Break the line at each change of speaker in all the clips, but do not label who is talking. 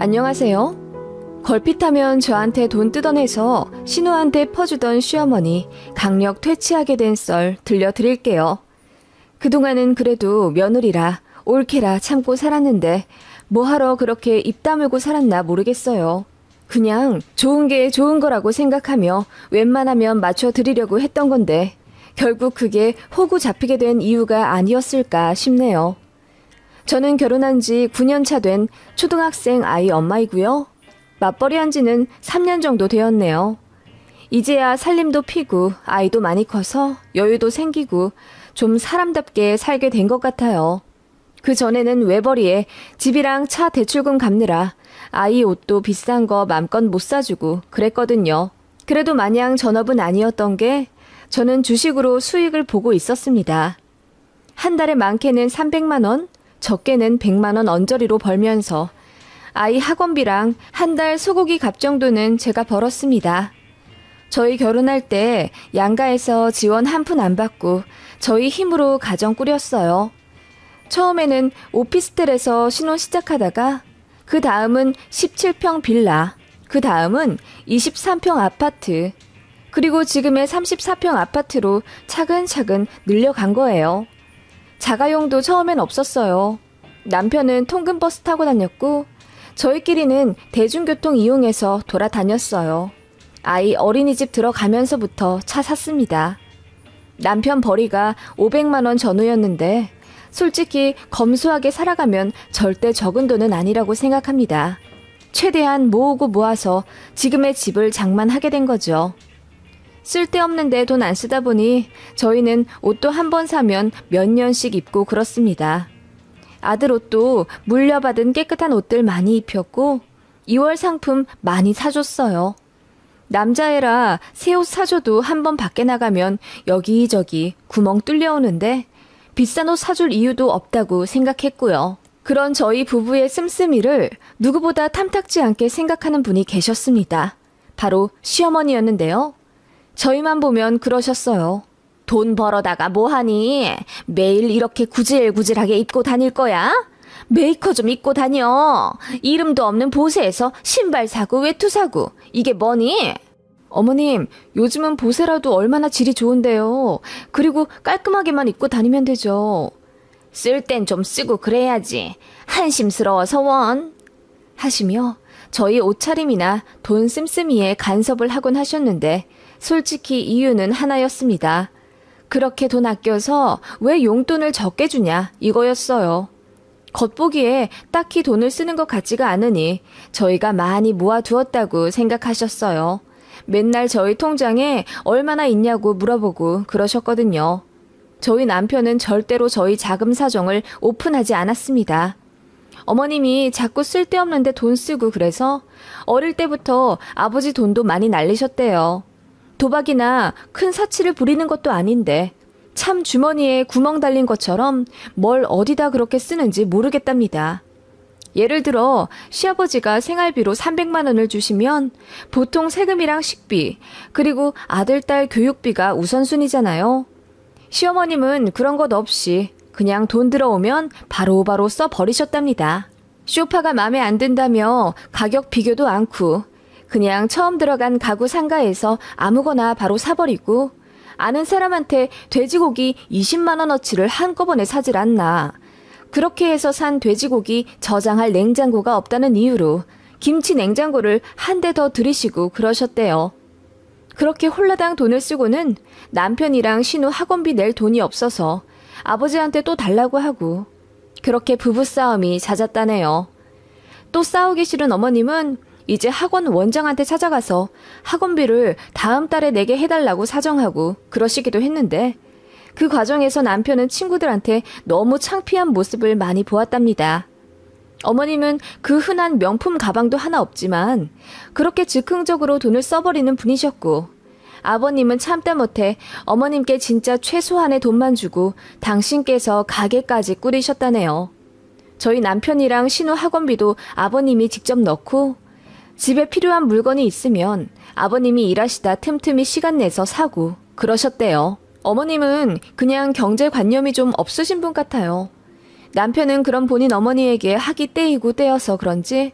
안녕하세요. 걸핏하면 저한테 돈 뜯어내서 신우한테 퍼주던 시어머니 강력 퇴치하게 된 썰 들려드릴게요. 그동안은 그래도 며느리라 옳게라 참고 살았는데 뭐하러 그렇게 입 다물고 살았나 모르겠어요. 그냥 좋은 게 좋은 거라고 생각하며 웬만하면 맞춰드리려고 했던 건데 결국 그게 호구 잡히게 된 이유가 아니었을까 싶네요. 저는 결혼한 지 9년 차 된 초등학생 아이 엄마이고요. 맞벌이 한 지는 3년 정도 되었네요. 이제야 살림도 피고 아이도 많이 커서 여유도 생기고 좀 사람답게 살게 된 것 같아요. 그 전에는 외벌이에 집이랑 차 대출금 갚느라 아이 옷도 비싼 거 맘껏 못 사주고 그랬거든요. 그래도 마냥 전업은 아니었던 게 저는 주식으로 수익을 보고 있었습니다. 한 달에 많게는 300만 원, 적게는 100만 원 언저리로 벌면서 아이 학원비랑 한 달 소고기 값 정도는 제가 벌었습니다. 저희 결혼할 때 양가에서 지원 한 푼 안 받고 저희 힘으로 가정 꾸렸어요. 처음에는 오피스텔에서 신혼 시작하다가 그 다음은 17평 빌라, 그 다음은 23평 아파트, 그리고 지금의 34평 아파트로 차근차근 늘려간 거예요. 자가용도 처음엔 없었어요. 남편은 통근버스 타고 다녔고 저희끼리는 대중교통 이용해서 돌아다녔어요. 아이 어린이집 들어가면서부터 차 샀습니다. 남편 벌이가 500만 원 전후였는데 솔직히 검소하게 살아가면 절대 적은 돈은 아니라고 생각합니다. 최대한 모으고 모아서 지금의 집을 장만하게 된 거죠. 쓸데없는데 돈 안 쓰다 보니 저희는 옷도 한 번 사면 몇 년씩 입고 그렇습니다. 아들 옷도 물려받은 깨끗한 옷들 많이 입혔고 2월 상품 많이 사줬어요. 남자애라 새 옷 사줘도 한 번 밖에 나가면 여기저기 구멍 뚫려오는데 비싼 옷 사줄 이유도 없다고 생각했고요. 그런 저희 부부의 씀씀이를 누구보다 탐탁지 않게 생각하는 분이 계셨습니다. 바로 시어머니였는데요. 저희만 보면 그러셨어요. 돈 벌어다가 뭐하니? 매일 이렇게 구질구질하게 입고 다닐 거야? 메이커 좀 입고 다녀. 이름도 없는 보세에서 신발 사고 외투 사고. 이게 뭐니? 어머님, 요즘은 보세라도 얼마나 질이 좋은데요. 그리고 깔끔하게만 입고 다니면 되죠. 쓸 땐 좀 쓰고 그래야지. 한심스러워서 원. 하시며 저희 옷차림이나 돈 씀씀이에 간섭을 하곤 하셨는데 솔직히 이유는 하나였습니다. 그렇게 돈 아껴서 왜 용돈을 적게 주냐 이거였어요. 겉보기에 딱히 돈을 쓰는 것 같지가 않으니 저희가 많이 모아두었다고 생각하셨어요. 맨날 저희 통장에 얼마나 있냐고 물어보고 그러셨거든요. 저희 남편은 절대로 저희 자금 사정을 오픈하지 않았습니다. 어머님이 자꾸 쓸데없는데 돈 쓰고 그래서 어릴 때부터 아버지 돈도 많이 날리셨대요. 도박이나 큰 사치를 부리는 것도 아닌데 참 주머니에 구멍 달린 것처럼 뭘 어디다 그렇게 쓰는지 모르겠답니다. 예를 들어 시아버지가 생활비로 300만 원을 주시면 보통 세금이랑 식비 그리고 아들, 딸 교육비가 우선순위잖아요. 시어머님은 그런 것 없이 그냥 돈 들어오면 바로바로 써버리셨답니다. 소파가 마음에 안 든다며 가격 비교도 않고 그냥 처음 들어간 가구 상가에서 아무거나 바로 사버리고 아는 사람한테 돼지고기 20만 원어치를 한꺼번에 사질 않나. 그렇게 해서 산 돼지고기 저장할 냉장고가 없다는 이유로 김치 냉장고를 한 대 더 들이시고 그러셨대요. 그렇게 홀라당 돈을 쓰고는 남편이랑 신우 학원비 낼 돈이 없어서 아버지한테 또 달라고 하고 그렇게 부부싸움이 잦았다네요. 또 싸우기 싫은 어머님은 이제 학원 원장한테 찾아가서 학원비를 다음 달에 내게 해달라고 사정하고 그러시기도 했는데 그 과정에서 남편은 친구들한테 너무 창피한 모습을 많이 보았답니다. 어머님은 그 흔한 명품 가방도 하나 없지만 그렇게 즉흥적으로 돈을 써버리는 분이셨고 아버님은 참다 못해 어머님께 진짜 최소한의 돈만 주고 당신께서 가게까지 꾸리셨다네요. 저희 남편이랑 신우 학원비도 아버님이 직접 넣고 집에 필요한 물건이 있으면 아버님이 일하시다 틈틈이 시간 내서 사고 그러셨대요. 어머님은 그냥 경제관념이 좀 없으신 분 같아요. 남편은 그런 본인 어머니에게 학이 떼이고 떼어서 그런지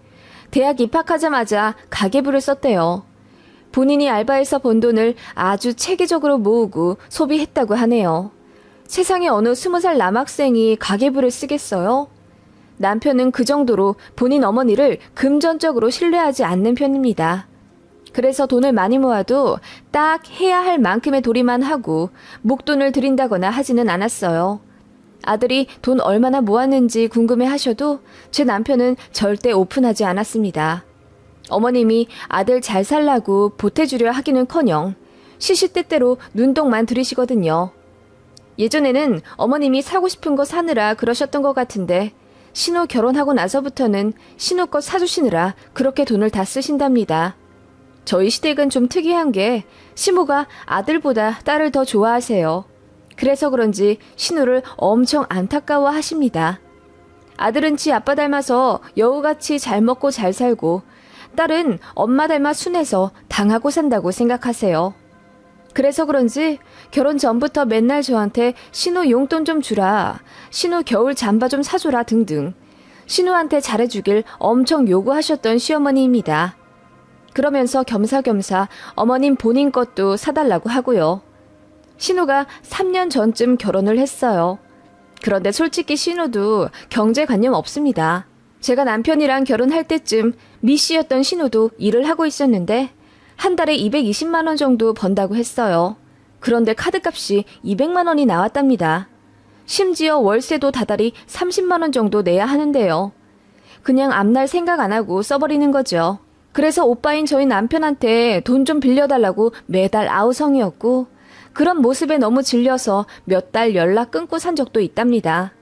대학 입학하자마자 가계부를 썼대요. 본인이 알바해서 번 돈을 아주 체계적으로 모으고 소비했다고 하네요. 세상에 어느 20살 남학생이 가계부를 쓰겠어요? 남편은 그 정도로 본인 어머니를 금전적으로 신뢰하지 않는 편입니다. 그래서 돈을 많이 모아도 딱 해야 할 만큼의 도리만 하고 목돈을 드린다거나 하지는 않았어요. 아들이 돈 얼마나 모았는지 궁금해 하셔도 제 남편은 절대 오픈하지 않았습니다. 어머님이 아들 잘 살라고 보태주려 하기는커녕 시시때때로 눈독만 들이시거든요. 예전에는 어머님이 사고 싶은 거 사느라 그러셨던 것 같은데 신우 결혼하고 나서부터는 신우 거 사주시느라 그렇게 돈을 다 쓰신답니다. 저희 시댁은 좀 특이한 게 시모가 아들보다 딸을 더 좋아하세요. 그래서 그런지 신우를 엄청 안타까워 하십니다. 아들은 지 아빠 닮아서 여우같이 잘 먹고 잘 살고 딸은 엄마 닮아 순해서 당하고 산다고 생각하세요. 그래서 그런지 결혼 전부터 맨날 저한테 신우 용돈 좀 주라, 신우 겨울 잠바 좀 사줘라 등등 신우한테 잘해주길 엄청 요구하셨던 시어머니입니다. 그러면서 겸사겸사 어머님 본인 것도 사달라고 하고요. 신우가 3년 전쯤 결혼을 했어요. 그런데 솔직히 신우도 경제관념 없습니다. 제가 남편이랑 결혼할 때쯤 미씨였던 신우도 일을 하고 있었는데 한 달에 220만 원 정도 번다고 했어요. 그런데 카드값이 200만 원이 나왔답니다. 심지어 월세도 다달이 30만 원 정도 내야 하는데요. 그냥 앞날 생각 안 하고 써버리는 거죠. 그래서 오빠인 저희 남편한테 돈 좀 빌려달라고 매달 아우성이었고 그런 모습에 너무 질려서 몇 달 연락 끊고 산 적도 있답니다.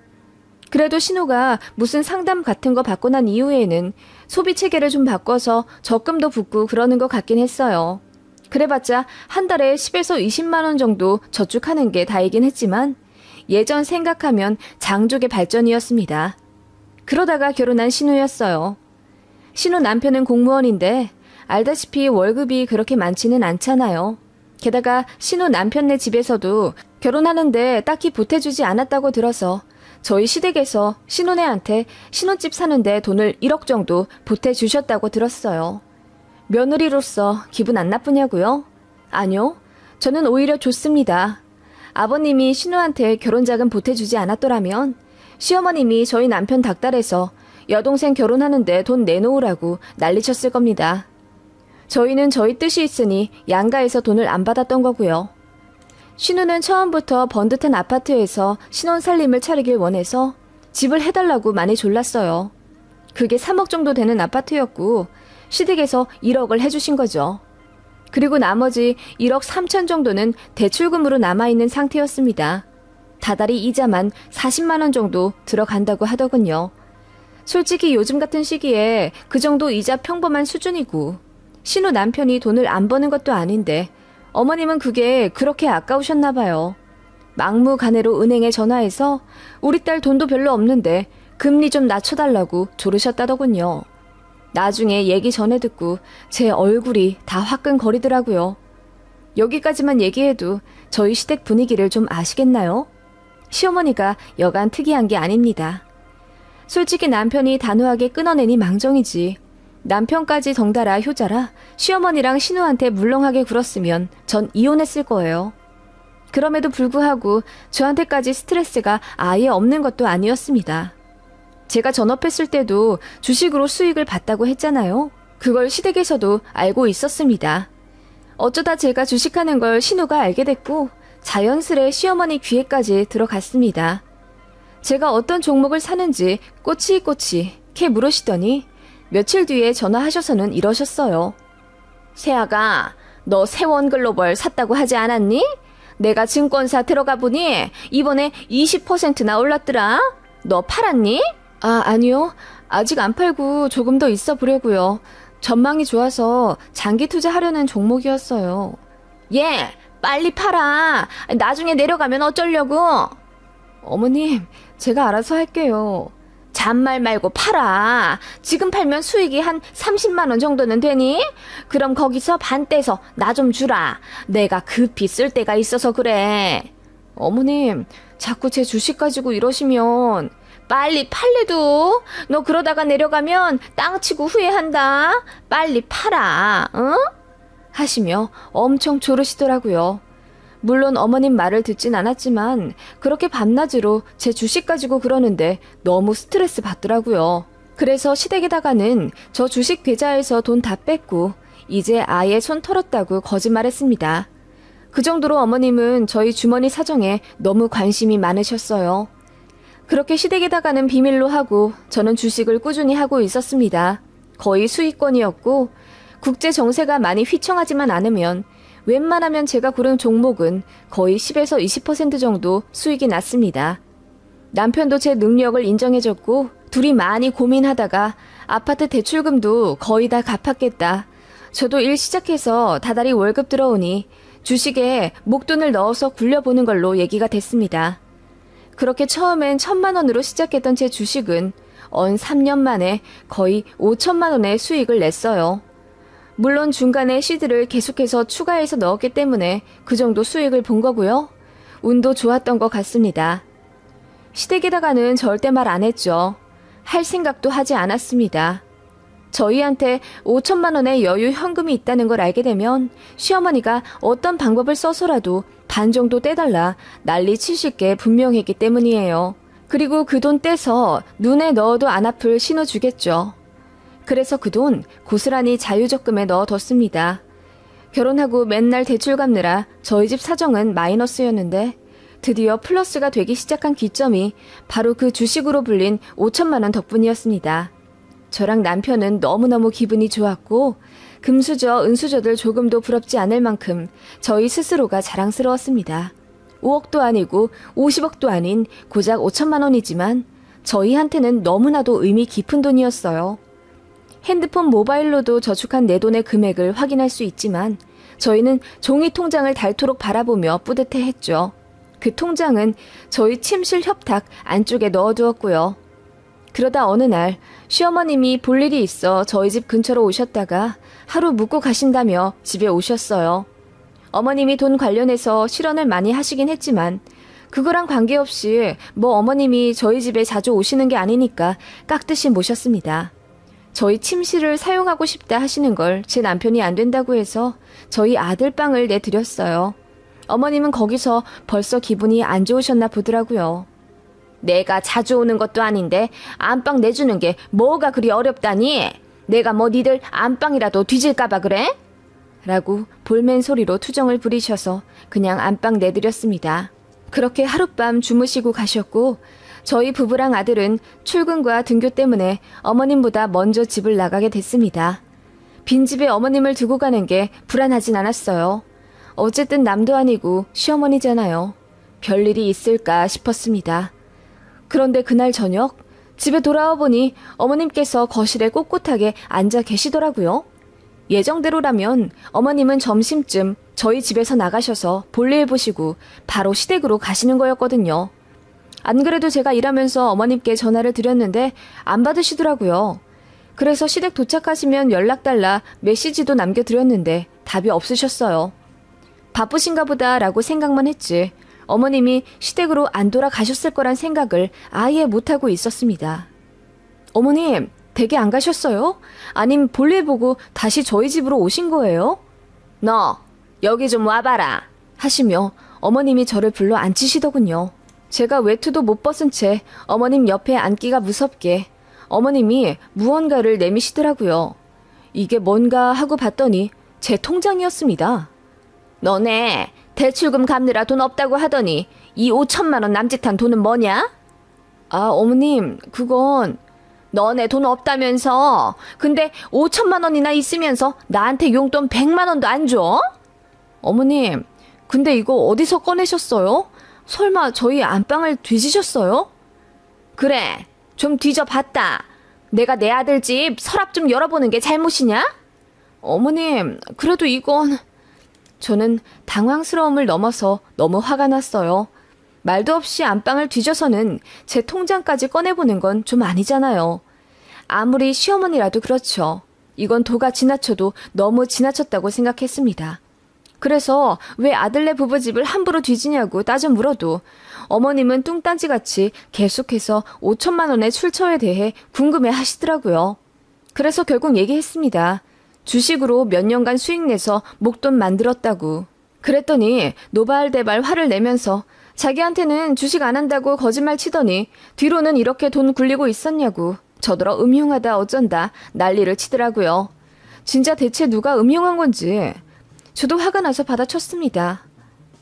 그래도 신우가 무슨 상담 같은 거 받고 난 이후에는 소비 체계를 좀 바꿔서 적금도 붓고 그러는 것 같긴 했어요. 그래봤자 한 달에 10에서 20만 원 정도 저축하는 게 다이긴 했지만 예전 생각하면 장족의 발전이었습니다. 그러다가 결혼한 신우였어요. 신우 남편은 공무원인데 알다시피 월급이 그렇게 많지는 않잖아요. 게다가 신우 남편네 집에서도 결혼하는데 딱히 보태주지 않았다고 들어서 저희 시댁에서 신우네한테 신혼집 사는데 돈을 1억 정도 보태주셨다고 들었어요. 며느리로서 기분 안 나쁘냐고요? 아니요. 저는 오히려 좋습니다. 아버님이 신우한테 결혼자금 보태주지 않았더라면 시어머님이 저희 남편 닥달해서 여동생 결혼하는데 돈 내놓으라고 난리쳤을 겁니다. 저희는 저희 뜻이 있으니 양가에서 돈을 안 받았던 거고요. 신우는 처음부터 번듯한 아파트에서 신혼 살림을 차리길 원해서 집을 해달라고 많이 졸랐어요. 그게 3억 정도 되는 아파트였고 시댁에서 1억을 해주신 거죠. 그리고 나머지 1억 3천 정도는 대출금으로 남아있는 상태였습니다. 다달이 이자만 40만 원 정도 들어간다고 하더군요. 솔직히 요즘 같은 시기에 그 정도 이자 평범한 수준이고 신우 남편이 돈을 안 버는 것도 아닌데 어머님은 그게 그렇게 아까우셨나 봐요. 막무가내로 은행에 전화해서 우리 딸 돈도 별로 없는데 금리 좀 낮춰달라고 조르셨다더군요. 나중에 얘기 전해 듣고 제 얼굴이 다 화끈거리더라고요. 여기까지만 얘기해도 저희 시댁 분위기를 좀 아시겠나요? 시어머니가 여간 특이한 게 아닙니다. 솔직히 남편이 단호하게 끊어내니 망정이지. 남편까지 덩달아 효자라 시어머니랑 신우한테 물렁하게 굴었으면 전 이혼했을 거예요. 그럼에도 불구하고 저한테까지 스트레스가 아예 없는 것도 아니었습니다. 제가 전업했을 때도 주식으로 수익을 봤다고 했잖아요. 그걸 시댁에서도 알고 있었습니다. 어쩌다 제가 주식하는 걸 신우가 알게 됐고 자연스레 시어머니 귀에까지 들어갔습니다. 제가 어떤 종목을 사는지 꼬치꼬치 캐 물으시더니 며칠 뒤에 전화하셔서는 이러셨어요. 세아가 너 세원글로벌 샀다고 하지 않았니? 내가 증권사 들어가 보니 이번에 20%나 올랐더라. 너 팔았니? 아니요. 아직 안 팔고 조금 더 있어 보려고요. 전망이 좋아서 장기 투자하려는 종목이었어요. 예, 빨리 팔아. 나중에 내려가면 어쩌려고? 어머님, 제가 알아서 할게요. 잔말 말고 팔아. 지금 팔면 수익이 한 30만 원 정도는 되니? 그럼 거기서 반 떼서 나 좀 주라. 내가 급히 쓸 때가 있어서 그래. 어머님, 자꾸 제 주식 가지고 이러시면 빨리 팔래도. 너 그러다가 내려가면 땅 치고 후회한다. 빨리 팔아, 응? 하시며 엄청 조르시더라고요. 물론 어머님 말을 듣진 않았지만 그렇게 밤낮으로 제 주식 가지고 그러는데 너무 스트레스 받더라고요. 그래서 시댁에다가는 저 주식 계좌에서 돈 다 뺐고 이제 아예 손 털었다고 거짓말했습니다. 그 정도로 어머님은 저희 주머니 사정에 너무 관심이 많으셨어요. 그렇게 시댁에다가는 비밀로 하고 저는 주식을 꾸준히 하고 있었습니다. 거의 수익권이었고 국제 정세가 많이 휘청하지만 않으면 웬만하면 제가 고른 종목은 거의 10에서 20% 정도 수익이 났습니다. 남편도 제 능력을 인정해줬고 둘이 많이 고민하다가 아파트 대출금도 거의 다 갚았겠다. 저도 일 시작해서 다달이 월급 들어오니 주식에 목돈을 넣어서 굴려보는 걸로 얘기가 됐습니다. 그렇게 처음엔 1,000만 원으로 시작했던 제 주식은 언 3년 만에 거의 5천만 원의 수익을 냈어요. 물론 중간에 시드를 계속해서 추가해서 넣었기 때문에 그 정도 수익을 본 거고요. 운도 좋았던 것 같습니다. 시댁에다가는 절대 말 안 했죠. 할 생각도 하지 않았습니다. 저희한테 5천만 원의 여유 현금이 있다는 걸 알게 되면 시어머니가 어떤 방법을 써서라도 반 정도 떼달라 난리 치실 게 분명했기 때문이에요. 그리고 그 돈 떼서 눈에 넣어도 안 아플 신호 주겠죠. 그래서 그 돈 고스란히 자유적금에 넣어뒀습니다. 결혼하고 맨날 대출 갚느라 저희 집 사정은 마이너스였는데 드디어 플러스가 되기 시작한 기점이 바로 그 주식으로 불린 5천만 원 덕분이었습니다. 저랑 남편은 너무너무 기분이 좋았고 금수저, 은수저들 조금도 부럽지 않을 만큼 저희 스스로가 자랑스러웠습니다. 5억도 아니고 50억도 아닌 고작 5천만 원이지만 저희한테는 너무나도 의미 깊은 돈이었어요. 핸드폰 모바일로도 저축한 내 돈의 금액을 확인할 수 있지만 저희는 종이 통장을 닳도록 바라보며 뿌듯해했죠. 그 통장은 저희 침실 협탁 안쪽에 넣어두었고요. 그러다 어느 날 시어머님이 볼 일이 있어 저희 집 근처로 오셨다가 하루 묵고 가신다며 집에 오셨어요. 어머님이 돈 관련해서 실언을 많이 하시긴 했지만 그거랑 관계없이 뭐 어머님이 저희 집에 자주 오시는 게 아니니까 깍듯이 모셨습니다. 저희 침실을 사용하고 싶다 하시는 걸 제 남편이 안 된다고 해서 저희 아들 방을 내드렸어요. 어머님은 거기서 벌써 기분이 안 좋으셨나 보더라고요. 내가 자주 오는 것도 아닌데 안방 내주는 게 뭐가 그리 어렵다니? 내가 뭐 니들 안방이라도 뒤질까봐 그래? 라고 볼멘 소리로 투정을 부리셔서 그냥 안방 내드렸습니다. 그렇게 하룻밤 주무시고 가셨고 저희 부부랑 아들은 출근과 등교 때문에 어머님보다 먼저 집을 나가게 됐습니다. 빈집에 어머님을 두고 가는 게 불안하진 않았어요. 어쨌든 남도 아니고 시어머니잖아요. 별일이 있을까 싶었습니다. 그런데 그날 저녁 집에 돌아와 보니 어머님께서 거실에 꼿꼿하게 앉아 계시더라고요. 예정대로라면 어머님은 점심쯤 저희 집에서 나가셔서 볼일 보시고 바로 시댁으로 가시는 거였거든요. 안 그래도 제가 일하면서 어머님께 전화를 드렸는데 안 받으시더라고요. 그래서 시댁 도착하시면 연락달라 메시지도 남겨드렸는데 답이 없으셨어요. 바쁘신가 보다 라고 생각만 했지 어머님이 시댁으로 안 돌아가셨을 거란 생각을 아예 못하고 있었습니다. 어머님, 댁에 안 가셨어요? 아님 볼일 보고 다시 저희 집으로 오신 거예요? 너 여기 좀 와봐라 하시며 어머님이 저를 불러 앉히시더군요. 제가 외투도 못 벗은 채 어머님 옆에 앉기가 무섭게 어머님이 무언가를 내미시더라고요. 이게 뭔가 하고 봤더니 제 통장이었습니다. 너네 대출금 갚느라 돈 없다고 하더니 이 5천만 원 남짓한 돈은 뭐냐? 아, 어머님, 그건 너네 돈 없다면서. 근데 5천만 원이나 있으면서 나한테 용돈 100만 원도 안 줘? 어머님, 근데 이거 어디서 꺼내셨어요? 설마 저희 안방을 뒤지셨어요? 그래, 좀 뒤져봤다. 내가 내 아들 집 서랍 좀 열어보는 게 잘못이냐? 어머님, 그래도 이건... 저는 당황스러움을 넘어서 너무 화가 났어요. 말도 없이 안방을 뒤져서는 제 통장까지 꺼내보는 건 좀 아니잖아요. 아무리 시어머니라도 그렇죠. 이건 도가 지나쳐도 너무 지나쳤다고 생각했습니다. 그래서 왜 아들네 부부집을 함부로 뒤지냐고 따져 물어도 어머님은 뚱딴지같이 계속해서 5천만 원의 출처에 대해 궁금해 하시더라고요. 그래서 결국 얘기했습니다. 주식으로 몇 년간 수익 내서 목돈 만들었다고. 그랬더니 노발대발 화를 내면서 자기한테는 주식 안 한다고 거짓말 치더니 뒤로는 이렇게 돈 굴리고 있었냐고 저더러 음흉하다 어쩐다 난리를 치더라고요. 진짜 대체 누가 음흉한 건지 저도 화가 나서 받아쳤습니다.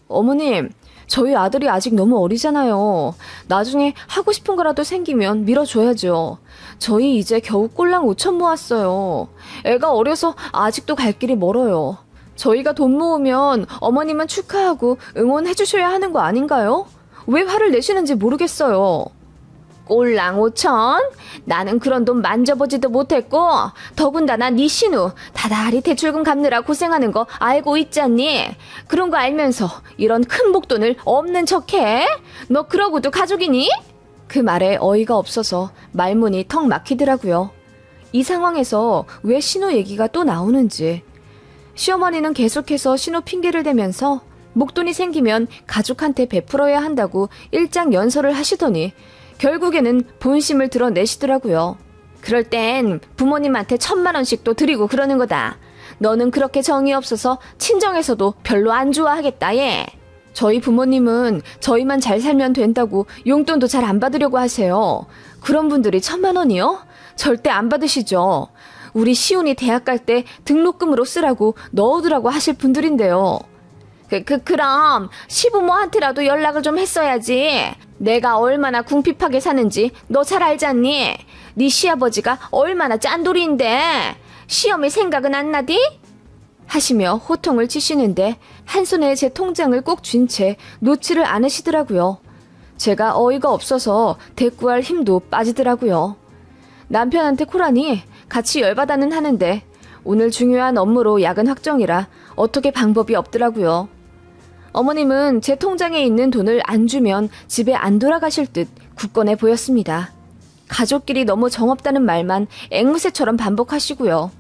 어머님, 저희 아들이 아직 너무 어리잖아요. 나중에 하고 싶은 거라도 생기면 밀어줘야죠. 저희 이제 겨우 꼴랑 5천 모았어요. 애가 어려서 아직도 갈 길이 멀어요. 저희가 돈 모으면 어머님은 축하하고 응원해 주셔야 하는 거 아닌가요? 왜 화를 내시는지 모르겠어요. 꼴랑 5천? 나는 그런 돈 만져보지도 못했고 더군다나 네 신우 다달이 대출금 갚느라 고생하는 거 알고 있잖니? 그런 거 알면서 이런 큰 목돈을 없는 척해? 너 그러고도 가족이니? 그 말에 어이가 없어서 말문이 턱 막히더라고요. 이 상황에서 왜 신우 얘기가 또 나오는지. 시어머니는 계속해서 신우 핑계를 대면서 목돈이 생기면 가족한테 베풀어야 한다고 일장연설을 하시더니 결국에는 본심을 드러내시더라고요. 그럴 땐 부모님한테 1,000만 원씩 또 드리고 그러는 거다. 너는 그렇게 정이 없어서 친정에서도 별로 안 좋아하겠다 얘. 저희 부모님은 저희만 잘 살면 된다고 용돈도 잘 안 받으려고 하세요. 그런 분들이 1,000만 원이요? 절대 안 받으시죠. 우리 시훈이 대학 갈 때 등록금으로 쓰라고 넣어두라고 하실 분들인데요. 그럼 시부모한테라도 연락을 좀 했어야지. 내가 얼마나 궁핍하게 사는지 너 잘 알잖니? 네 시아버지가 얼마나 짠돌이인데 시어머니 생각은 안 나디? 하시며 호통을 치시는데 한 손에 제 통장을 꼭 쥔 채 놓지를 않으시더라고요. 제가 어이가 없어서 대꾸할 힘도 빠지더라고요. 남편한테 콜하니 같이 열받아는 하는데 오늘 중요한 업무로 야근 확정이라 어떻게 방법이 없더라고요. 어머님은 제 통장에 있는 돈을 안 주면 집에 안 돌아가실 듯 굳건해 보였습니다. 가족끼리 너무 정없다는 말만 앵무새처럼 반복하시고요.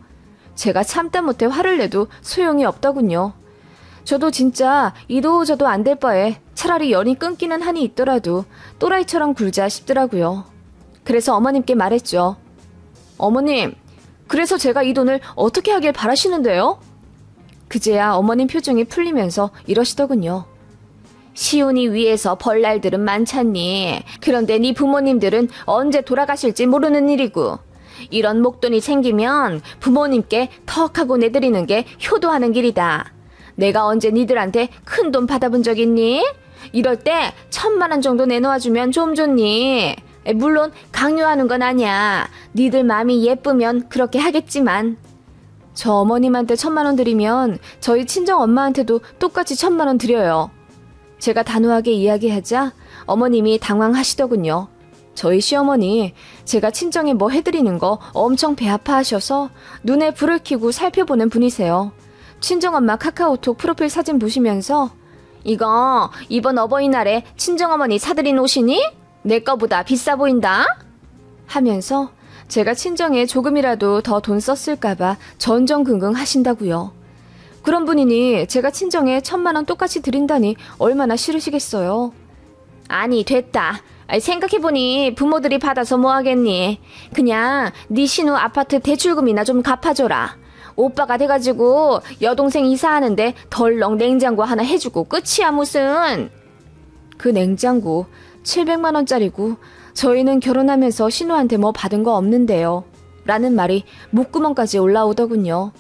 제가 참다 못해 화를 내도 소용이 없더군요. 저도 진짜 이도 저도 안 될 바에 차라리 연이 끊기는 한이 있더라도 또라이처럼 굴자 싶더라고요. 그래서 어머님께 말했죠. 어머님, 그래서 제가 이 돈을 어떻게 하길 바라시는데요? 그제야 어머님 표정이 풀리면서 이러시더군요. 시온이 위에서 벌 날들은 많잖니. 그런데 네 부모님들은 언제 돌아가실지 모르는 일이고 이런 목돈이 생기면 부모님께 턱 하고 내드리는 게 효도하는 길이다. 내가 언제 니들한테 큰 돈 받아본 적 있니? 이럴 때 1,000만 원 정도 내놓아주면 좀 좋니? 물론 강요하는 건 아니야. 니들 마음이 예쁘면 그렇게 하겠지만 저 어머님한테 1,000만 원 드리면 저희 친정 엄마한테도 똑같이 1,000만 원 드려요. 제가 단호하게 이야기하자 어머님이 당황하시더군요. 저희 시어머니 제가 친정에 뭐 해드리는 거 엄청 배 아파하셔서 눈에 불을 켜고 살펴보는 분이세요. 친정엄마 카카오톡 프로필 사진 보시면서 이거 이번 어버이날에 친정어머니 사드린 옷이니? 내 거보다 비싸 보인다? 하면서 제가 친정에 조금이라도 더 돈 썼을까봐 전전긍긍 하신다고요. 그런 분이니 제가 친정에 1,000만 원 똑같이 드린다니 얼마나 싫으시겠어요. 아니 됐다. 생각해보니 부모들이 받아서 뭐 하겠니? 그냥 네 신우 아파트 대출금이나 좀 갚아줘라. 오빠가 돼가지고 여동생 이사하는데 덜렁 냉장고 하나 해주고 끝이야 무슨. 그 냉장고 700만 원짜리고 저희는 결혼하면서 신우한테 뭐 받은 거 없는데요. 라는 말이 목구멍까지 올라오더군요.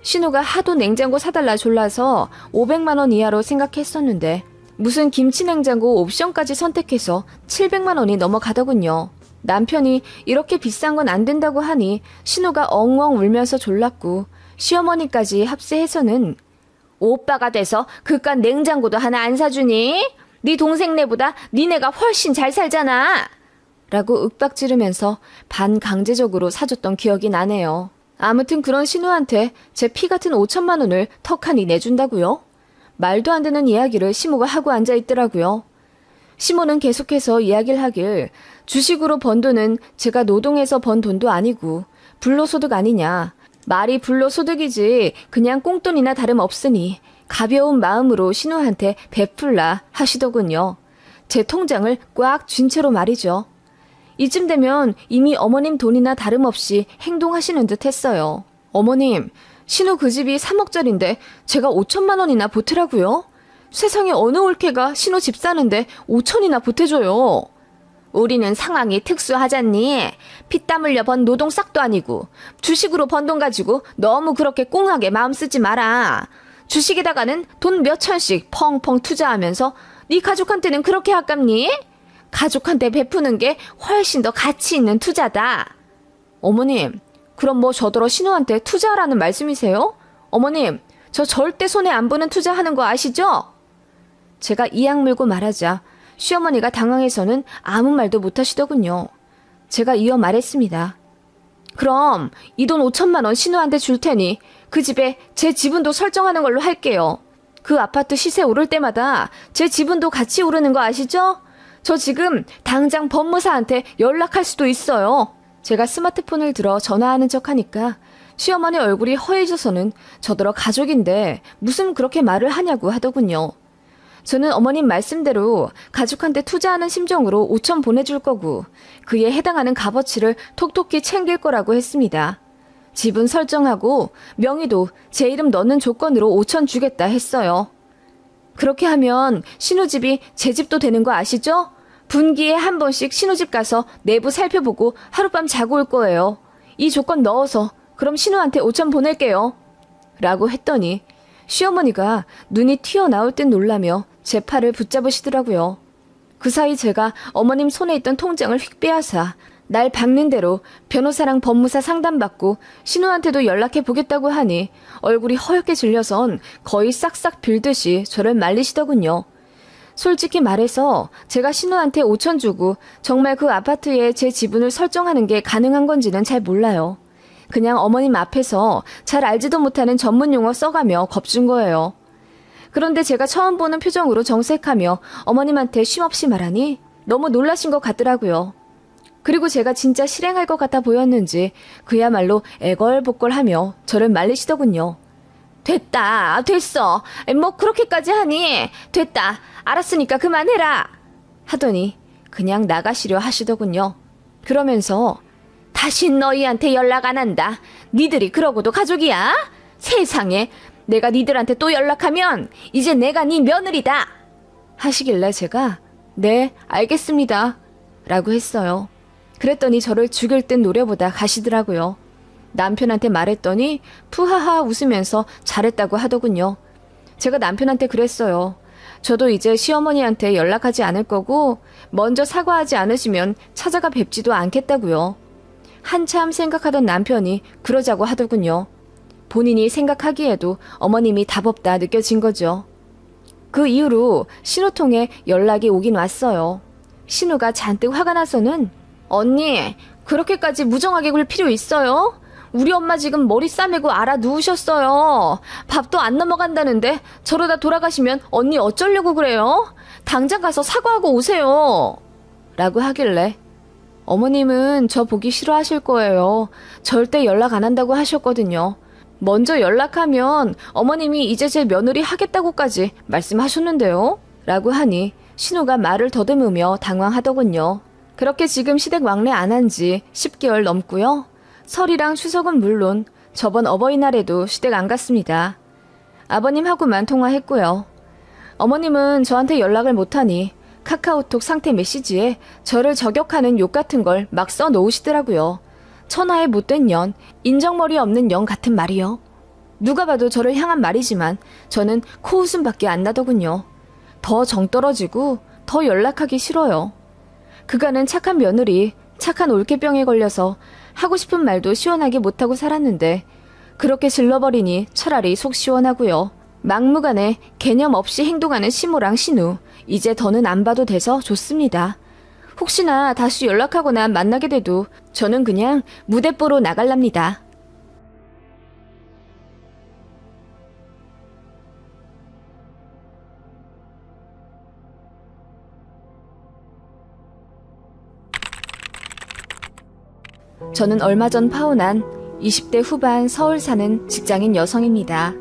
신우가 하도 냉장고 사달라 졸라서 500만 원 이하로 생각했었는데 무슨 김치냉장고 옵션까지 선택해서 700만 원이 넘어가더군요. 남편이 이렇게 비싼 건 안 된다고 하니 신우가 엉엉 울면서 졸랐고 시어머니까지 합세해서는 오빠가 돼서 그깟 냉장고도 하나 안 사주니? 네 동생네보다 니네가 훨씬 잘 살잖아. 라고 윽박 지르면서 반강제적으로 사줬던 기억이 나네요. 아무튼 그런 신우한테 제 피 같은 5천만 원을 턱하니 내준다고요? 말도 안 되는 이야기를 시모가 하고 앉아있더라고요. 시모는 계속해서 이야기를 하길 주식으로 번 돈은 제가 노동해서 번 돈도 아니고 불로소득 아니냐. 말이 불로소득이지 그냥 꽁돈이나 다름없으니 가벼운 마음으로 신우한테 베풀라 하시더군요. 제 통장을 꽉 쥔 채로 말이죠. 이쯤 되면 이미 어머님 돈이나 다름없이 행동하시는 듯 했어요. 어머님, 신우 그 집이 3억짜린데 제가 5천만 원이나 보태라고요? 세상에 어느 올케가 신우 집 사는데 5천이나 보태줘요. 우리는 상황이 특수하잖니. 피땀 흘려 번 노동싹도 아니고 주식으로 번 돈 가지고 너무 그렇게 꽁하게 마음 쓰지 마라. 주식에다가는 돈 몇 천씩 펑펑 투자하면서 네 가족한테는 그렇게 아깝니? 가족한테 베푸는 게 훨씬 더 가치 있는 투자다. 어머님, 그럼 뭐 저더러 신우한테 투자하라는 말씀이세요? 어머님, 저 절대 손해 안 보는 투자하는 거 아시죠? 제가 이악 물고 말하자 시어머니가 당황해서는 아무 말도 못 하시더군요. 제가 이어 말했습니다. 그럼 이 돈 5천만 원 신우한테 줄 테니 그 집에 제 지분도 설정하는 걸로 할게요. 그 아파트 시세 오를 때마다 제 지분도 같이 오르는 거 아시죠? 저 지금 당장 법무사한테 연락할 수도 있어요. 제가 스마트폰을 들어 전화하는 척 하니까 시어머니 얼굴이 허해져서는 저더러 가족인데 무슨 그렇게 말을 하냐고 하더군요. 저는 어머님 말씀대로 가족한테 투자하는 심정으로 5천 보내줄 거고 그에 해당하는 값어치를 톡톡히 챙길 거라고 했습니다. 지분 설정하고 명의도 제 이름 넣는 조건으로 5천 주겠다 했어요. 그렇게 하면 신우집이 제 집도 되는 거 아시죠? 분기에 한 번씩 신우집 가서 내부 살펴보고 하룻밤 자고 올 거예요. 이 조건 넣어서 그럼 신우한테 5천 보낼게요. 라고 했더니 시어머니가 눈이 튀어나올 듯 놀라며 제 팔을 붙잡으시더라고요. 그 사이 제가 어머님 손에 있던 통장을 휙 빼앗아 날 박는 대로 변호사랑 법무사 상담받고 신우한테도 연락해 보겠다고 하니 얼굴이 허옇게 질려선 거의 싹싹 빌듯이 저를 말리시더군요. 솔직히 말해서 제가 신우한테 5천 주고 정말 그 아파트에 제 지분을 설정하는 게 가능한 건지는 잘 몰라요. 그냥 어머님 앞에서 잘 알지도 못하는 전문 용어 써가며 겁준 거예요. 그런데 제가 처음 보는 표정으로 정색하며 어머님한테 쉼없이 말하니 너무 놀라신 것 같더라고요. 그리고 제가 진짜 실행할 것 같아 보였는지 그야말로 애걸복걸하며 저를 말리시더군요. 됐다, 됐어. 뭐 그렇게까지 하니? 됐다, 알았으니까 그만해라. 하더니 그냥 나가시려 하시더군요. 그러면서 다신 너희한테 연락 안 한다. 니들이 그러고도 가족이야? 세상에, 내가 니들한테 또 연락하면 이제 내가 네 며느리다. 하시길래 제가 네, 알겠습니다. 라고 했어요. 그랬더니 저를 죽일 듯 노려보다 가시더라고요. 남편한테 말했더니 푸하하 웃으면서 잘했다고 하더군요. 제가 남편한테 그랬어요. 저도 이제 시어머니한테 연락하지 않을 거고 먼저 사과하지 않으시면 찾아가 뵙지도 않겠다고요. 한참 생각하던 남편이 그러자고 하더군요. 본인이 생각하기에도 어머님이 답없다 느껴진 거죠. 그 이후로 신우통에 연락이 오긴 왔어요. 신우가 잔뜩 화가 나서는 언니, 그렇게까지 무정하게 굴 필요 있어요? 우리 엄마 지금 머리 싸매고 알아 누우셨어요. 밥도 안 넘어간다는데 저러다 돌아가시면 언니 어쩌려고 그래요? 당장 가서 사과하고 오세요. 라고 하길래 어머님은 저 보기 싫어하실 거예요. 절대 연락 안 한다고 하셨거든요. 먼저 연락하면 어머님이 이제 제 며느리 하겠다고까지 말씀하셨는데요. 라고 하니 신우가 말을 더듬으며 당황하더군요. 그렇게 지금 시댁 왕래 안 한 지 10개월 넘고요. 설이랑 추석은 물론 저번 어버이날에도 시댁 안 갔습니다. 아버님하고만 통화했고요. 어머님은 저한테 연락을 못하니 카카오톡 상태 메시지에 저를 저격하는 욕 같은 걸 막 써놓으시더라고요. 천하의 못된 년, 인정머리 없는 년 같은 말이요. 누가 봐도 저를 향한 말이지만 저는 코웃음밖에 안 나더군요. 더 정 떨어지고 더 연락하기 싫어요. 그간은 착한 며느리, 착한 올케병에 걸려서 하고 싶은 말도 시원하게 못하고 살았는데 그렇게 질러버리니 차라리 속 시원하고요. 막무가내 개념 없이 행동하는 시모랑 신우, 이제 더는 안 봐도 돼서 좋습니다. 혹시나 다시 연락하거나 만나게 돼도 저는 그냥 무대뽀로 나갈랍니다. 저는 얼마 전 파혼한 20대 후반 서울 사는 직장인 여성입니다.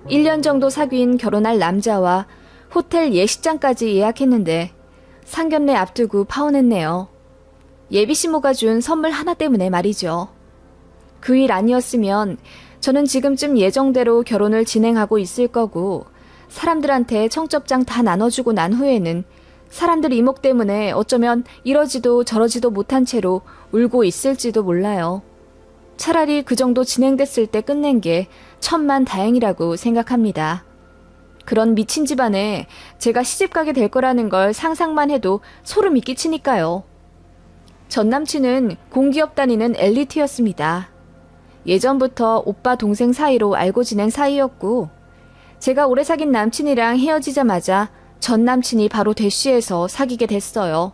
1년 정도 사귄 결혼할 남자와 호텔 예식장까지 예약했는데 상견례 앞두고 파혼했네요. 예비시모가 준 선물 하나 때문에 말이죠. 그 일 아니었으면 저는 지금쯤 예정대로 결혼을 진행하고 있을 거고 사람들한테 청첩장 다 나눠주고 난 후에는 사람들 이목 때문에 어쩌면 이러지도 저러지도 못한 채로 울고 있을지도 몰라요. 차라리 그 정도 진행됐을 때 끝낸 게 천만다행이라고 생각합니다. 그런 미친 집안에 제가 시집가게 될 거라는 걸 상상만 해도 소름이 끼치니까요. 전 남친은 공기업 다니는 엘리트였습니다. 예전부터 오빠 동생 사이로 알고 지낸 사이였고 제가 오래 사귄 남친이랑 헤어지자마자 전 남친이 바로 대쉬해서 사귀게 됐어요.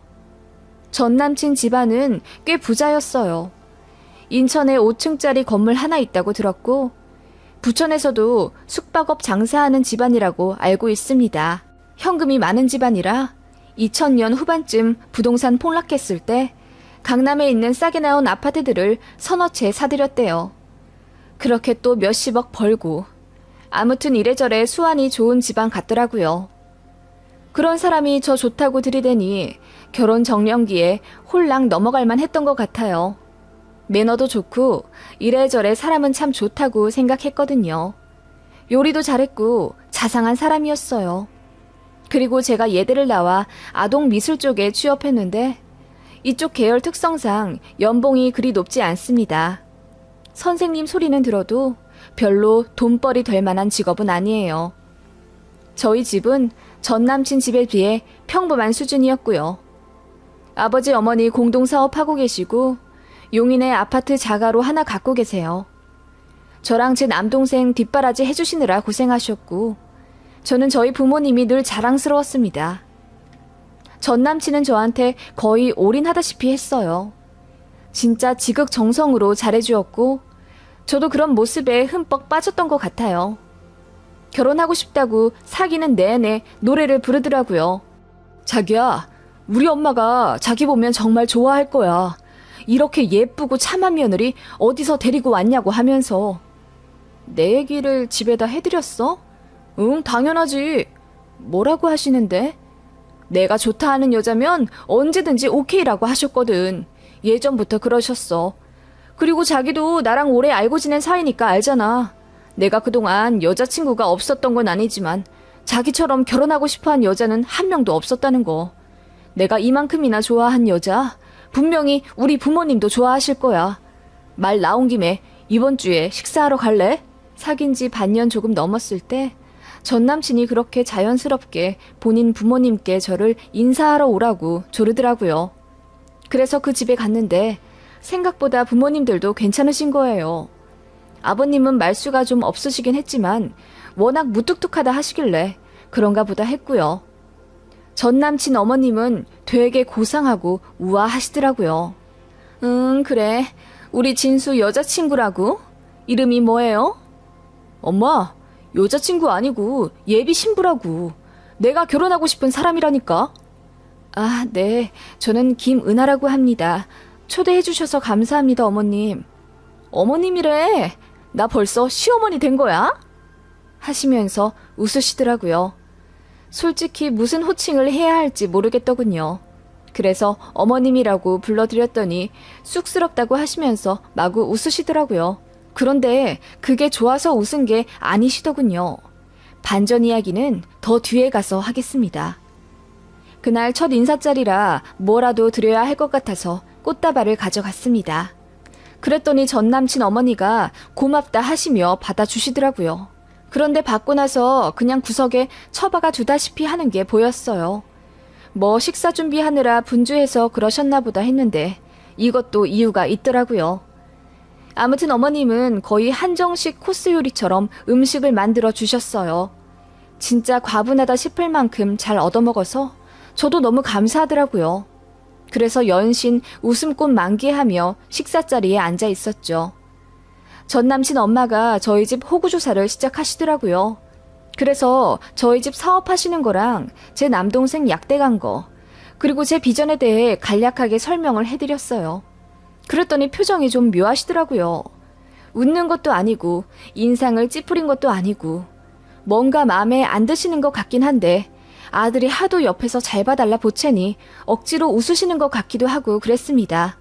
전 남친 집안은 꽤 부자였어요. 인천에 5층짜리 건물 하나 있다고 들었고 부천에서도 숙박업 장사하는 집안이라고 알고 있습니다. 현금이 많은 집안이라 2000년 후반쯤 부동산 폭락했을 때 강남에 있는 싸게 나온 아파트들을 서너 채 사들였대요. 그렇게 또 몇십억 벌고 아무튼 이래저래 수완이 좋은 집안 같더라고요. 그런 사람이 저 좋다고 들이대니 결혼 정년기에 홀랑 넘어갈만 했던 것 같아요. 매너도 좋고 이래저래 사람은 참 좋다고 생각했거든요. 요리도 잘했고 자상한 사람이었어요. 그리고 제가 예대를 나와 아동 미술 쪽에 취업했는데 이쪽 계열 특성상 연봉이 그리 높지 않습니다. 선생님 소리는 들어도 별로 돈벌이 될 만한 직업은 아니에요. 저희 집은 전 남친 집에 비해 평범한 수준이었고요. 아버지 어머니 공동사업하고 계시고 용인에 아파트 자가로 하나 갖고 계세요. 저랑 제 남동생 뒷바라지 해주시느라 고생하셨고 저는 저희 부모님이 늘 자랑스러웠습니다. 전 남친은 저한테 거의 올인하다시피 했어요. 진짜 지극정성으로 잘해주었고 저도 그런 모습에 흠뻑 빠졌던 것 같아요. 결혼하고 싶다고 사귀는 내내 노래를 부르더라고요. 자기야, 우리 엄마가 자기 보면 정말 좋아할 거야. 이렇게 예쁘고 참한 며느리 어디서 데리고 왔냐고 하면서. 내 얘기를 집에다 해드렸어? 응, 당연하지. 뭐라고 하시는데? 내가 좋다 하는 여자면 언제든지 오케이라고 하셨거든. 예전부터 그러셨어. 그리고 자기도 나랑 오래 알고 지낸 사이니까 알잖아. 내가 그동안 여자친구가 없었던 건 아니지만 자기처럼 결혼하고 싶어한 여자는 한 명도 없었다는 거. 내가 이만큼이나 좋아한 여자 분명히 우리 부모님도 좋아하실 거야. 말 나온 김에 이번 주에 식사하러 갈래? 사귄 지 반년 조금 넘었을 때 전 남친이 그렇게 자연스럽게 본인 부모님께 저를 인사하러 오라고 조르더라고요. 그래서 그 집에 갔는데 생각보다 부모님들도 괜찮으신 거예요. 아버님은 말수가 좀 없으시긴 했지만 워낙 무뚝뚝하다 하시길래 그런가 보다 했고요. 전 남친 어머님은 되게 고상하고 우아하시더라고요. 그래. 우리 진수 여자친구라고? 이름이 뭐예요? 엄마, 여자친구 아니고 예비 신부라고. 내가 결혼하고 싶은 사람이라니까. 아, 네. 저는 김은하라고 합니다. 초대해 주셔서 감사합니다, 어머님. 어머님이래. 나 벌써 시어머니 된 거야? 하시면서 웃으시더라고요. 솔직히 무슨 호칭을 해야 할지 모르겠더군요. 그래서 어머님이라고 불러드렸더니 쑥스럽다고 하시면서 마구 웃으시더라고요. 그런데 그게 좋아서 웃은 게 아니시더군요. 반전 이야기는 더 뒤에 가서 하겠습니다. 그날 첫 인사자리라 뭐라도 드려야 할 것 같아서 꽃다발을 가져갔습니다. 그랬더니 전 남친 어머니가 고맙다 하시며 받아주시더라고요. 그런데 받고 나서 그냥 구석에 처박아 두다시피 하는 게 보였어요. 뭐 식사 준비하느라 분주해서 그러셨나 보다 했는데 이것도 이유가 있더라고요. 아무튼 어머님은 거의 한정식 코스 요리처럼 음식을 만들어 주셨어요. 진짜 과분하다 싶을 만큼 잘 얻어먹어서 저도 너무 감사하더라고요. 그래서 연신 웃음꽃 만개하며 식사 자리에 앉아 있었죠. 전 남친 엄마가 저희 집 호구조사를 시작하시더라고요. 그래서 저희 집 사업하시는 거랑 제 남동생 약대 간 거, 그리고 제 비전에 대해 간략하게 설명을 해드렸어요. 그랬더니 표정이 좀 묘하시더라고요. 웃는 것도 아니고 인상을 찌푸린 것도 아니고 뭔가 마음에 안 드시는 것 같긴 한데 아들이 하도 옆에서 잘 봐달라 보채니 억지로 웃으시는 것 같기도 하고 그랬습니다.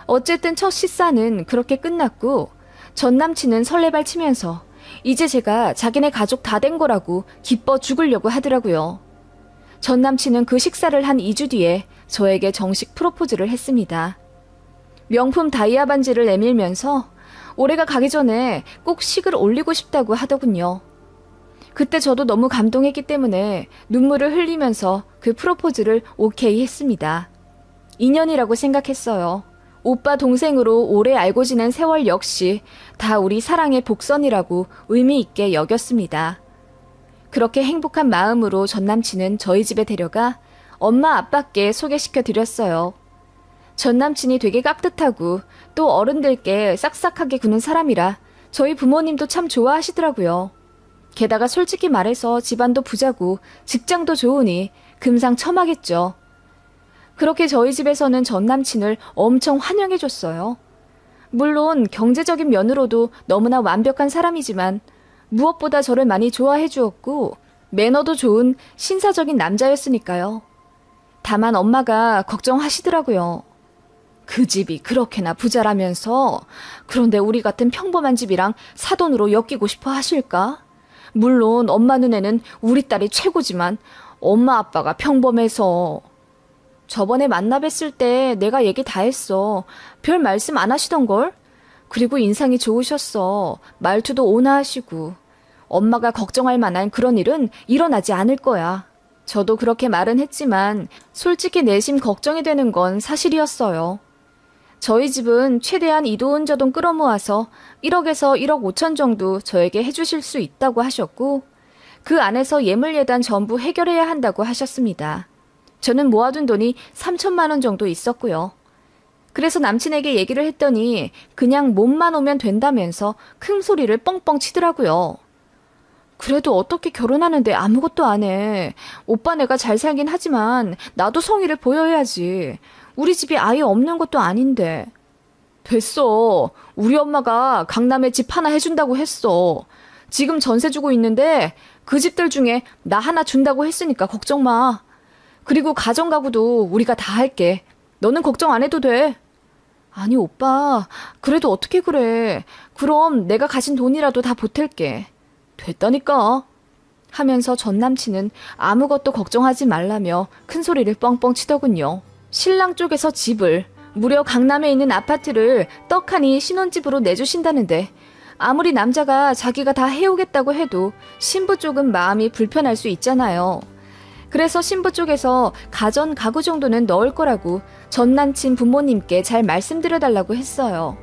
어쨌든 첫 식사는 그렇게 끝났고 전 남친은 설레발 치면서 이제 제가 자기네 가족 다 된 거라고 기뻐 죽으려고 하더라고요. 전 남친은 그 식사를 한 2주 뒤에 저에게 정식 프로포즈를 했습니다. 명품 다이아 반지를 내밀면서 올해가 가기 전에 꼭 식을 올리고 싶다고 하더군요. 그때 저도 너무 감동했기 때문에 눈물을 흘리면서 그 프로포즈를 오케이 했습니다. 인연이라고 생각했어요. 오빠 동생으로 오래 알고 지낸 세월 역시 다 우리 사랑의 복선이라고 의미 있게 여겼습니다. 그렇게 행복한 마음으로 전 남친은 저희 집에 데려가 엄마 아빠께 소개시켜 드렸어요. 전 남친이 되게 깍듯하고 또 어른들께 싹싹하게 구는 사람이라 저희 부모님도 참 좋아하시더라고요. 게다가 솔직히 말해서 집안도 부자고 직장도 좋으니 금상첨화겠죠. 그렇게 저희 집에서는 전 남친을 엄청 환영해줬어요. 물론 경제적인 면으로도 너무나 완벽한 사람이지만 무엇보다 저를 많이 좋아해 주었고 매너도 좋은 신사적인 남자였으니까요. 다만 엄마가 걱정하시더라고요. 그 집이 그렇게나 부자라면서 그런데 우리 같은 평범한 집이랑 사돈으로 엮이고 싶어 하실까? 물론 엄마 눈에는 우리 딸이 최고지만 엄마 아빠가 평범해서. 저번에 만나 뵀을 때 내가 얘기 다 했어. 별 말씀 안 하시던걸? 그리고 인상이 좋으셨어. 말투도 온화하시고. 엄마가 걱정할 만한 그런 일은 일어나지 않을 거야. 저도 그렇게 말은 했지만 솔직히 내심 걱정이 되는 건 사실이었어요. 저희 집은 최대한 이돈 저돈 끌어모아서 1억에서 1억 5천 정도 저에게 해주실 수 있다고 하셨고 그 안에서 예물예단 전부 해결해야 한다고 하셨습니다. 저는 모아둔 돈이 3천만 원 정도 있었고요. 그래서 남친에게 얘기를 했더니 그냥 몸만 오면 된다면서 큰 소리를 뻥뻥 치더라고요. 그래도 어떻게 결혼하는데 아무것도 안 해. 오빠 내가 잘 살긴 하지만 나도 성의를 보여야지. 우리 집이 아예 없는 것도 아닌데. 됐어. 우리 엄마가 강남에 집 하나 해준다고 했어. 지금 전세 주고 있는데 그 집들 중에 나 하나 준다고 했으니까 걱정 마. 그리고 가정가구도 우리가 다 할게. 너는 걱정 안 해도 돼. 아니 오빠, 그래도 어떻게 그래. 그럼 내가 가진 돈이라도 다 보탤게. 됐다니까. 하면서 전 남친은 아무것도 걱정하지 말라며 큰 소리를 뻥뻥 치더군요. 신랑 쪽에서 집을, 무려 강남에 있는 아파트를 떡하니 신혼집으로 내주신다는데 아무리 남자가 자기가 다 해오겠다고 해도 신부 쪽은 마음이 불편할 수 있잖아요. 그래서 신부 쪽에서 가전 가구 정도는 넣을 거라고 전 남친 부모님께 잘 말씀드려달라고 했어요.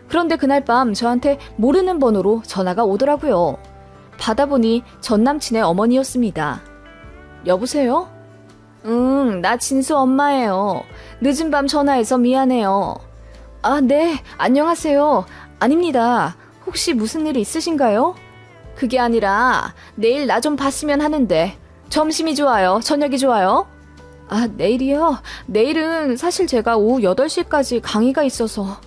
그런데 그날 밤 저한테 모르는 번호로 전화가 오더라고요. 받아보니 전 남친의 어머니였습니다. 여보세요? 응, 나 진수 엄마예요. 늦은 밤 전화해서 미안해요. 아, 네, 안녕하세요. 아닙니다. 혹시 무슨 일 있으신가요? 그게 아니라 내일 나 좀 봤으면 하는데 점심이 좋아요? 저녁이 좋아요? 아, 내일이요? 내일은 사실 제가 오후 8시까지 강의가 있어서.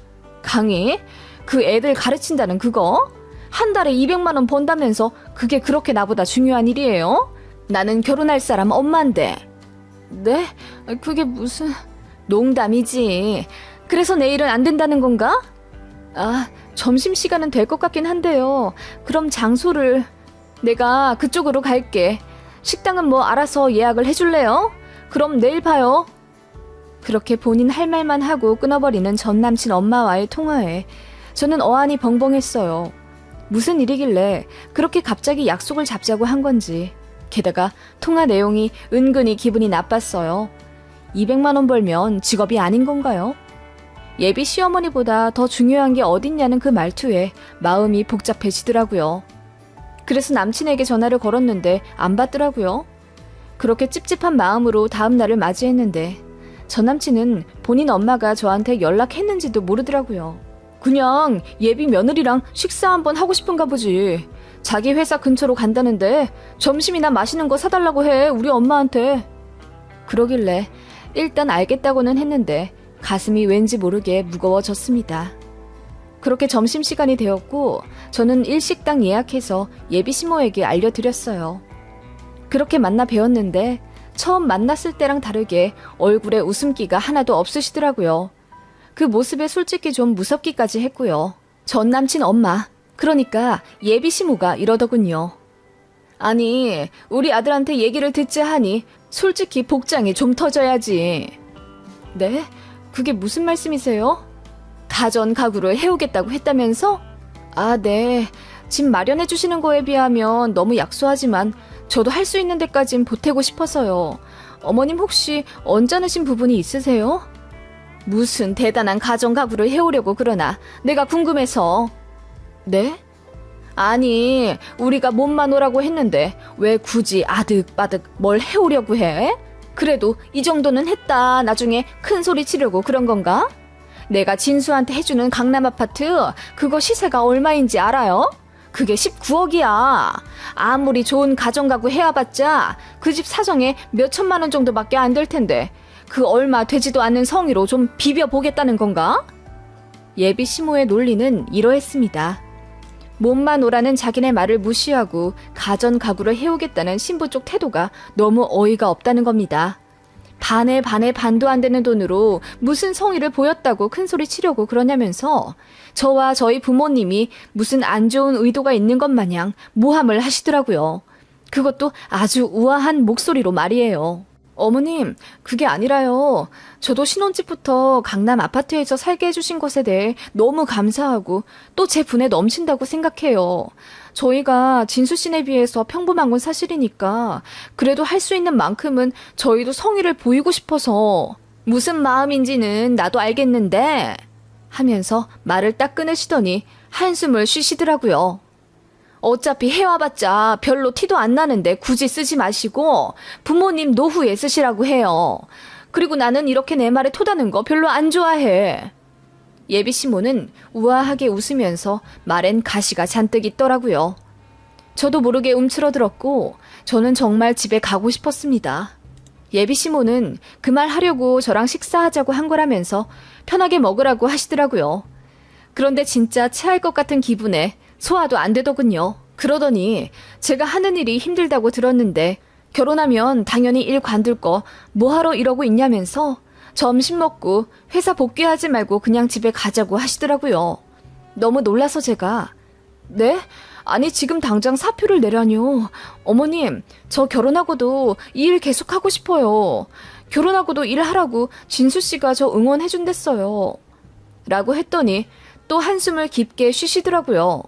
강의? 그 애들 가르친다는 그거? 한 달에 200만 원 번다면서 그게 그렇게 나보다 중요한 일이에요? 나는 결혼할 사람 엄마인데. 네? 그게 무슨... 농담이지. 그래서 내일은 안 된다는 건가? 아, 점심시간은 될 것 같긴 한데요. 그럼 장소를... 내가 그쪽으로 갈게. 식당은 뭐 알아서 예약을 해줄래요? 그럼 내일 봐요. 그렇게 본인 할 말만 하고 끊어버리는 전 남친 엄마와의 통화에 저는 어안이 벙벙했어요. 무슨 일이길래 그렇게 갑자기 약속을 잡자고 한 건지. 게다가 통화 내용이 은근히 기분이 나빴어요. 200만 원 벌면 직업이 아닌 건가요? 예비 시어머니보다 더 중요한 게 어딨냐는 그 말투에 마음이 복잡해지더라고요. 그래서 남친에게 전화를 걸었는데 안 받더라고요. 그렇게 찝찝한 마음으로 다음 날을 맞이했는데 전 남친은 본인 엄마가 저한테 연락했는지도 모르더라고요. 그냥 예비 며느리랑 식사 한번 하고 싶은가 보지. 자기 회사 근처로 간다는데 점심이나 맛있는 거 사달라고 해, 우리 엄마한테. 그러길래 일단 알겠다고는 했는데 가슴이 왠지 모르게 무거워졌습니다. 그렇게 점심시간이 되었고 저는 일식당 예약해서 예비 시모에게 알려드렸어요. 그렇게 만나 뵈었는데 처음 만났을 때랑 다르게 얼굴에 웃음기가 하나도 없으시더라고요. 그 모습에 솔직히 좀 무섭기까지 했고요. 전 남친 엄마, 그러니까 예비 시모가 이러더군요. 아니, 우리 아들한테 얘기를 듣자 하니 솔직히 복장이 좀 터져야지. 네? 그게 무슨 말씀이세요? 가전 가구를 해오겠다고 했다면서? 아, 네. 집 마련해 주시는 거에 비하면 너무 약소하지만 저도 할 수 있는 데까진 보태고 싶어서요. 어머님 혹시 언짢으신 부분이 있으세요? 무슨 대단한 가전 가구를 해오려고 그러나 내가 궁금해서. 네? 아니, 우리가 몸만 오라고 했는데 왜 굳이 아득바득 뭘 해오려고 해? 그래도 이 정도는 했다 나중에 큰 소리 치려고 그런 건가? 내가 진수한테 해주는 강남 아파트 그거 시세가 얼마인지 알아요? 그게 19억이야. 아무리 좋은 가정가구 해와봤자 그 집 사정에 몇 천만 원 정도밖에 안 될 텐데 그 얼마 되지도 않는 성의로 좀 비벼보겠다는 건가? 예비 시모의 논리는 이러했습니다. 몸만 오라는 자기네 말을 무시하고 가전가구를 해오겠다는 신부 쪽 태도가 너무 어이가 없다는 겁니다. 반에 반도 안 되는 돈으로 무슨 성의를 보였다고 큰소리 치려고 그러냐면서 저와 저희 부모님이 무슨 안 좋은 의도가 있는 것 마냥 모함을 하시더라고요. 그것도 아주 우아한 목소리로 말이에요. 어머님, 그게 아니라요. 저도 신혼집부터 강남 아파트에서 살게 해주신 것에 대해 너무 감사하고 또 제 분에 넘친다고 생각해요. 저희가 진수 씨네 비해서 평범한 건 사실이니까 그래도 할 수 있는 만큼은 저희도 성의를 보이고 싶어서. 무슨 마음인지는 나도 알겠는데 하면서 말을 딱 끊으시더니 한숨을 쉬시더라고요. 어차피 해와봤자 별로 티도 안 나는데 굳이 쓰지 마시고 부모님 노후에 쓰시라고 해요. 그리고 나는 이렇게 내 말에 토다는 거 별로 안 좋아해. 예비 시모는 우아하게 웃으면서 말엔 가시가 잔뜩 있더라고요. 저도 모르게 움츠러들었고 저는 정말 집에 가고 싶었습니다. 예비 시모는 그 말 하려고 저랑 식사하자고 한 거라면서 편하게 먹으라고 하시더라고요. 그런데 진짜 체할 것 같은 기분에 소화도 안 되더군요. 그러더니 제가 하는 일이 힘들다고 들었는데 결혼하면 당연히 일 관둘 거 뭐하러 이러고 있냐면서 점심 먹고 회사 복귀하지 말고 그냥 집에 가자고 하시더라고요. 너무 놀라서 제가 네? 아니 지금 당장 사표를 내라뇨. 어머님, 저 결혼하고도 이 일 계속하고 싶어요. 결혼하고도 일하라고 진수 씨가 저 응원해준댔어요. 라고 했더니 또 한숨을 깊게 쉬시더라고요.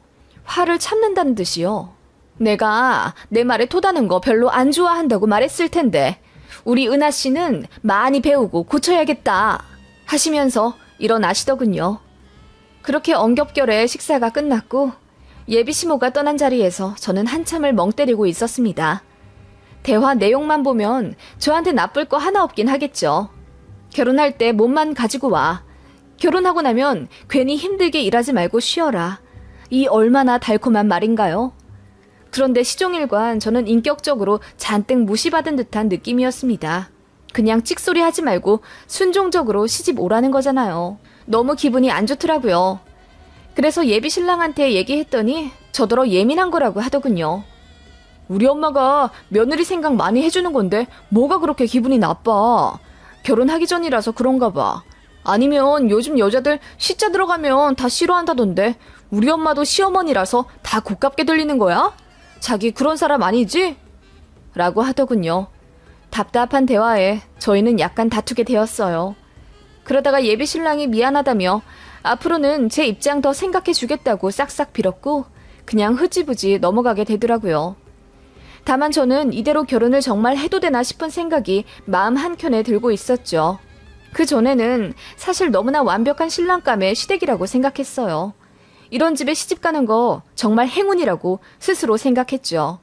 화를 참는다는 듯이요. 내가 내 말에 토다는 거 별로 안 좋아한다고 말했을 텐데 우리 은하 씨는 많이 배우고 고쳐야겠다 하시면서 일어나시더군요. 그렇게 엉겹결에 식사가 끝났고 예비 시모가 떠난 자리에서 저는 한참을 멍 때리고 있었습니다. 대화 내용만 보면 저한테 나쁠 거 하나 없긴 하겠죠. 결혼할 때 몸만 가지고 와. 결혼하고 나면 괜히 힘들게 일하지 말고 쉬어라. 이 얼마나 달콤한 말인가요? 그런데 시종일관 저는 인격적으로 잔뜩 무시받은 듯한 느낌이었습니다. 그냥 찍소리 하지 말고 순종적으로 시집 오라는 거잖아요. 너무 기분이 안 좋더라고요. 그래서 예비 신랑한테 얘기했더니 저더러 예민한 거라고 하더군요. 우리 엄마가 며느리 생각 많이 해주는 건데 뭐가 그렇게 기분이 나빠. 결혼하기 전이라서 그런가 봐. 아니면 요즘 여자들 시자 들어가면 다 싫어한다던데 우리 엄마도 시어머니라서 다 고깝게 들리는 거야? 자기 그런 사람 아니지? 라고 하더군요. 답답한 대화에 저희는 약간 다투게 되었어요. 그러다가 예비 신랑이 미안하다며 앞으로는 제 입장 더 생각해 주겠다고 싹싹 빌었고 그냥 흐지부지 넘어가게 되더라고요. 다만 저는 이대로 결혼을 정말 해도 되나 싶은 생각이 마음 한켠에 들고 있었죠. 그 전에는 사실 너무나 완벽한 신랑감의 시댁이라고 생각했어요. 이런 집에 시집가는 거 정말 행운이라고 스스로 생각했죠.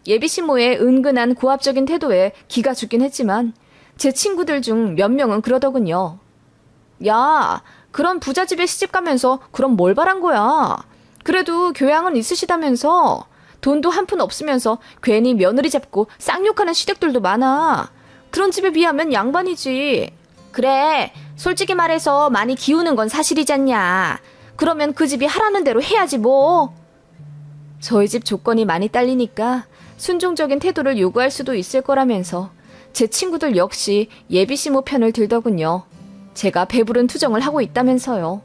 예비 시모의 은근한 고압적인 태도에 기가 죽긴 했지만 제 친구들 중 몇 명은 그러더군요. 야, 그런 부잣집에 시집가면서 그럼 뭘 바란 거야? 그래도 교양은 있으시다면서 돈도 한 푼 없으면서 괜히 며느리 잡고 쌍욕하는 시댁들도 많아. 그런 집에 비하면 양반이지. 그래, 솔직히 말해서 많이 기우는 건 사실이잖냐. 그러면 그 집이 하라는 대로 해야지 뭐. 저희 집 조건이 많이 딸리니까 순종적인 태도를 요구할 수도 있을 거라면서 제 친구들 역시 예비시모 편을 들더군요. 제가 배부른 투정을 하고 있다면서요.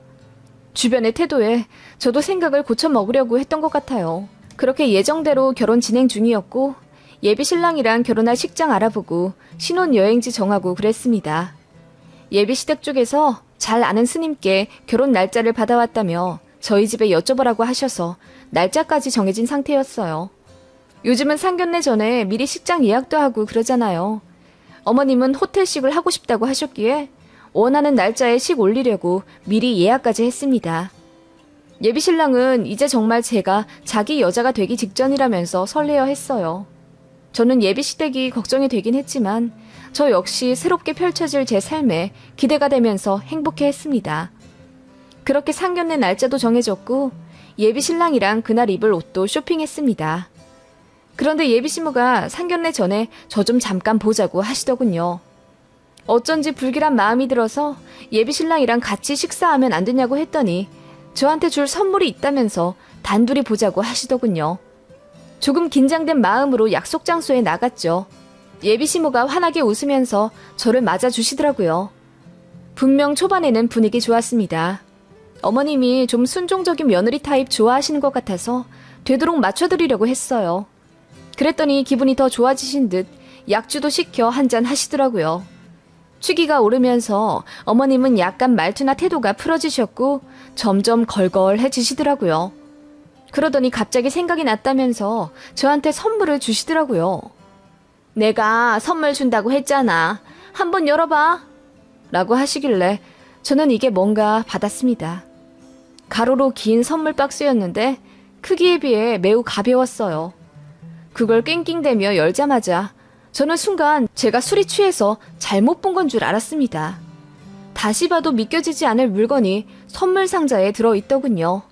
주변의 태도에 저도 생각을 고쳐 먹으려고 했던 것 같아요. 그렇게 예정대로 결혼 진행 중이었고 예비 신랑이랑 결혼할 식장 알아보고 신혼여행지 정하고 그랬습니다. 예비 시댁 쪽에서 잘 아는 스님께 결혼 날짜를 받아왔다며 저희 집에 여쭤보라고 하셔서 날짜까지 정해진 상태였어요. 요즘은 상견례 전에 미리 식장 예약도 하고 그러잖아요. 어머님은 호텔식을 하고 싶다고 하셨기에 원하는 날짜에 식 올리려고 미리 예약까지 했습니다. 예비 신랑은 이제 정말 제가 자기 여자가 되기 직전이라면서 설레어 했어요. 저는 예비 시댁이 걱정이 되긴 했지만 저 역시 새롭게 펼쳐질 제 삶에 기대가 되면서 행복해했습니다. 그렇게 상견례 날짜도 정해졌고 예비 신랑이랑 그날 입을 옷도 쇼핑했습니다. 그런데 예비 시모가 상견례 전에 저 좀 잠깐 보자고 하시더군요. 어쩐지 불길한 마음이 들어서 예비 신랑이랑 같이 식사하면 안 되냐고 했더니 저한테 줄 선물이 있다면서 단둘이 보자고 하시더군요. 조금 긴장된 마음으로 약속 장소에 나갔죠. 예비 시모가 환하게 웃으면서 저를 맞아주시더라고요. 분명 초반에는 분위기 좋았습니다. 어머님이 좀 순종적인 며느리 타입 좋아하시는 것 같아서 되도록 맞춰드리려고 했어요. 그랬더니 기분이 더 좋아지신 듯 약주도 시켜 한잔 하시더라고요. 취기가 오르면서 어머님은 약간 말투나 태도가 풀어지셨고 점점 걸걸해지시더라고요. 그러더니 갑자기 생각이 났다면서 저한테 선물을 주시더라고요. 내가 선물 준다고 했잖아. 한번 열어봐. 라고 하시길래 저는 이게 뭔가 받았습니다. 가로로 긴 선물 박스였는데 크기에 비해 매우 가벼웠어요. 그걸 낑낑대며 열자마자 저는 순간 제가 술이 취해서 잘못 본 건 줄 알았습니다. 다시 봐도 믿겨지지 않을 물건이 선물 상자에 들어있더군요.